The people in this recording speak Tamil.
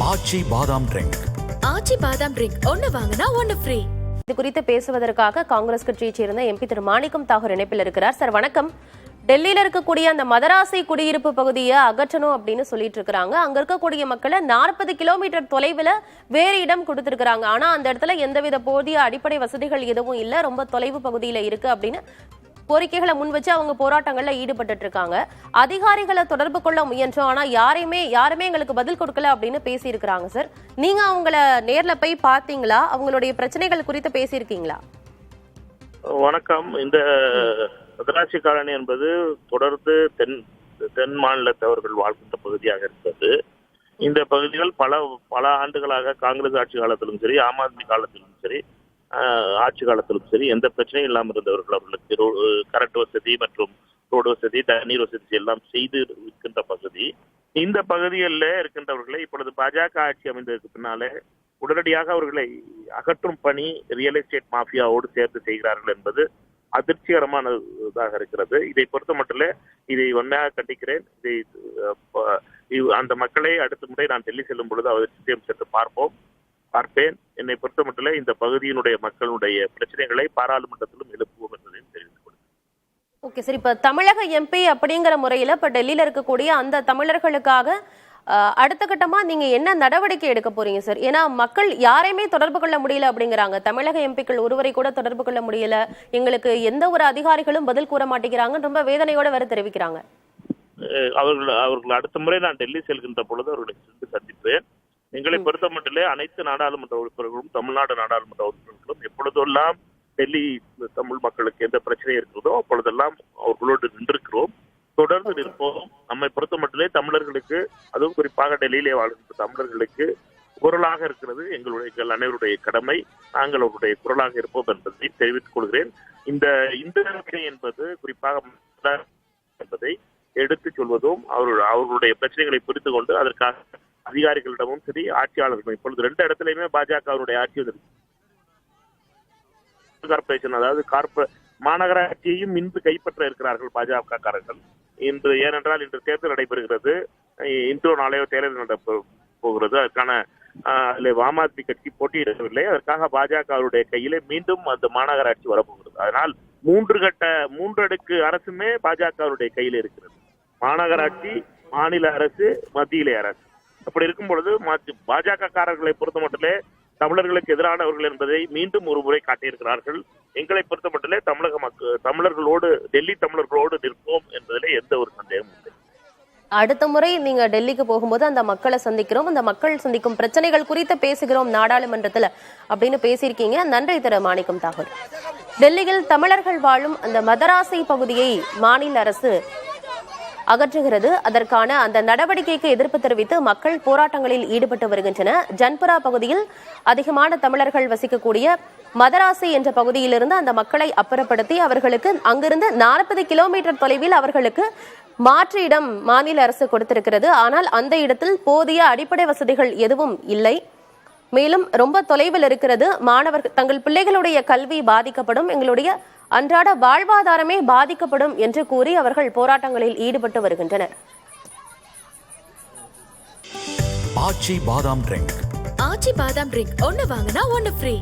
ஆச்சி பாதாம் ட்ரிங்க். ஆச்சி பாதாம் ட்ரிங்க் ஒன்னு வாங்கினா ஒன்னு ஃப்ரீ. இது குறித்து பேசுவதற்காக காங்கிரஸ் கட்சியைச் சேர்ந்த எம்பி திரு மாணிக்கம் தாகூர் இணைப்பில் இருக்கிறார். சார் வணக்கம். டெல்லியில இருக்கக்கூடிய அந்த மதராசி குடியிருப்பு பகுதியை அகற்றணும் அப்படின்னு சொல்லிட்டு இருக்காங்க. அங்க இருக்கக்கூடிய மக்களை 40 கிலோமீட்டர் தொலைவில் வேறு இடம் கொடுத்திருக்கிறாங்க. ஆனா அந்த இடத்துல எந்தவித போதிய அடிப்படை வசதிகள் எதுவும் இல்லை, ரொம்ப தொலைவு பகுதியில இருக்கு அப்படின்னு கோரிக்கைகளை முன் வச்சு அவங்க போராட்டங்கள்ல ஈடுபட்டு இருக்காங்க. அதிகாரிகளை தொடர்பு கொள்ள முயன்றோம், ஆனா யாருமே எங்களுக்கு பதில் கொடுக்கல அப்படின்னு பேசி இருக்கிறாங்க. சார், நீங்க அவங்கள நேர்ல போய் பாத்தீங்களா? அவங்களுடைய பிரச்சனைகள் குறித்து பேசியிருக்கீங்களா? வணக்கம். இந்த மதராசி காலனி என்பது தொடர்ந்து தென் மாநிலத்தவர்கள் வாழ்கின்ற பகுதியாக இருக்கிறது. இந்த பகுதிகள் பல ஆண்டுகளாக காங்கிரஸ் ஆட்சி காலத்திலும் சரி, ஆம் ஆத்மி காலத்திலும் சரி, ஆட்சி காலத்திலும் சரி எந்த பிரச்சனையும் இல்லாமல் இருந்தவர்கள். அவர்களுக்கு கரண்ட் வசதி மற்றும் ரோடு வசதி, தண்ணீர் வசதி எல்லாம் செய்து இருக்கின்ற பகுதி. இந்த பகுதிகளில் இருக்கின்றவர்களை இப்பொழுது பாஜக ஆட்சி அமைந்ததற்கு பின்னாலே உடனடியாக அவர்களை அகற்றும் பணி ரியல் எஸ்டேட் மாஃபியாவோடு சேர்த்து செய்கிறார்கள் என்பது அதிர்ச்சிகரமானதாக இருக்கிறது. இதை பொறுத்த மட்டும் இதை உண்மையாக கண்டிக்கிறேன். அந்த மக்களை அடுத்த முறை நான் டெல்லி செல்லும் பொழுது அவர் நிச்சயம் சென்று பார்ப்பேன். என்னை பொறுத்த மட்டும் இந்த பகுதியினுடைய மக்களுடைய பிரச்சனைகளை பாராளுமன்றத்திலும் எழுப்புவோம் என்பதையும் தெரிவித்துக் கொள்கிறேன். ஓகே சார், இப்ப தமிழக எம்பி அப்படிங்கிற முறையில இப்ப டெல்லியில இருக்கக்கூடிய அந்த தமிழர்களுக்காக அடுத்த கட்டமா நீங்க என்ன நடவடிக்கை எடுக்க போறீங்க சார்? ஏன்னா மக்கள் யாரையுமே தொடர்பு கொள்ள முடியல அப்படிங்கிறாங்க. தமிழக எம்பிக்கள் ஒருவரை கூட தொடர்பு கொள்ள முடியல, எங்களுக்கு எந்த ஒரு அதிகாரிகளும் பதில் கூற மாட்டேங்கிறாங்க, ரொம்ப வேதனையோட வேற தெரிவிக்கிறாங்க. அவர்கள் அடுத்த முறை நான் டெல்லி செல்கின்ற பொழுது அவர்களை சென்று சந்திப்பேன். எங்களை பொறுத்த மட்டும் அனைத்து நாடாளுமன்ற உறுப்பினர்களும், தமிழ்நாடு நாடாளுமன்ற உறுப்பினர்களும் எப்பொழுதெல்லாம் டெல்லி தமிழ் மக்களுக்கு எந்த பிரச்சனை இருக்கிறதோ அப்பொழுதெல்லாம் அவர்களோடு நின்றிருக்கிறோம், தொடர்ந்து நிற்போம். நம்மை பொறுத்த மட்டும் தமிழர்களுக்கு, அதுவும் குறிப்பாக டெல்லியிலே வாழ்கின்ற தமிழர்களுக்கு குரலாக இருக்கிறது எங்கள் அனைவருடைய கடமை. நாங்கள் அவருடைய குரலாக இருப்போம் என்பதை தெரிவித்துக் கொள்கிறேன். இந்த என்பது குறிப்பாக என்பதை எடுத்துச் சொல்வதும் அவர்களுடைய பிரச்சனைகளை புரிந்து கொண்டு அதற்காக அதிகாரிகளிடமும் சரி, ஆட்சியாளர்களும் இப்பொழுது 2 இடத்திலுமே பாஜகவினுடைய ஆட்சி கார்பரேஷன், அதாவது மாநகராட்சியையும் இன்று கைப்பற்ற இருக்கிறார்கள் பாஜக காரர்கள். ஏனென்றால் இன்று தேர்தல் நடைபெறுகிறது, இன்றோ நாளையோ தேர்தல் நடைபெற போகிறது. அதற்கான ஆம் ஆத்மி கட்சி போட்டியிடவில்லை. அதற்காக பாஜகவுடைய கையிலே மீண்டும் அந்த மாநகராட்சி வரப்போகிறது. அதனால் 3 அடுக்கு அரசுமே பாஜகவுடைய கையில் இருக்கிறது. மாநகராட்சி, மாநில அரசு, மத்தியிலே அரசு. அப்படி இருக்கும் பொழுது பாஜக காரர்களை பொறுத்த மட்டுமே தமிழர்களுக்கு எதிரானவர்கள் என்பதை மீண்டும் ஒரு முறை காட்டியிருக்கிறார்கள். எங்களை பொறுத்த மட்டுமே தமிழர்களோடு, டெல்லி தமிழர்களோடு நிற்போம் என்பதிலே எந்த ஒரு சந்தேகமும் இல்லை. அடுத்த முறை நீங்க டெல்லிக்கு போகும்போது அந்த மக்களை சந்திக்கிறோம், அந்த மக்கள் சந்திக்கும் பிரச்சனைகள் குறித்து பேசுகிறோம் நாடாளுமன்றத்துல அப்படின்னு பேசியிருக்கீங்க. நன்றி திரு மாணிக்கம் தாகூர். டெல்லியில் தமிழர்கள் வாழும் அந்த மதராசி பகுதியை மாநில அரசு அகற்றுகிறது. அதற்கான அந்த நடவடிக்கைக்கு எதிர்ப்பு தெரிவித்து மக்கள் போராட்டங்களில் ஈடுபட்டு வருகின்றன. ஜன்புரா பகுதியில் அதிகமான தமிழர்கள் வசிக்கக்கூடிய மதராசி என்ற பகுதியிலிருந்து அந்த மக்களை அப்புறப்படுத்தி அவர்களுக்கு அங்கிருந்து 40 கிலோமீட்டர் தொலைவில் அவர்களுக்கு மாற்று இடம் மாநில அரசு கொடுத்திருக்கிறது. ஆனால் அந்த இடத்தில் போதிய அடிப்படை வசதிகள் எதுவும் இல்லை. மேலும் ரொம்ப தொலைவில் இருக்கிறது. மாணவர்கள் தங்கள் பிள்ளைகளுடைய கல்வி பாதிக்கப்படும், எங்களுடைய அன்றாட வாழ்வாதாரமே பாதிக்கப்படும் என்று கூறி அவர்கள் போராட்டங்களில் ஈடுபட்டு வருகின்றனர். ஆச்சி பாதாம் ட்ரிங்க். ஆச்சி பாதாம் ட்ரிங்க் ஒன்னு வாங்கினா ஒன்னு ஃப்ரீ.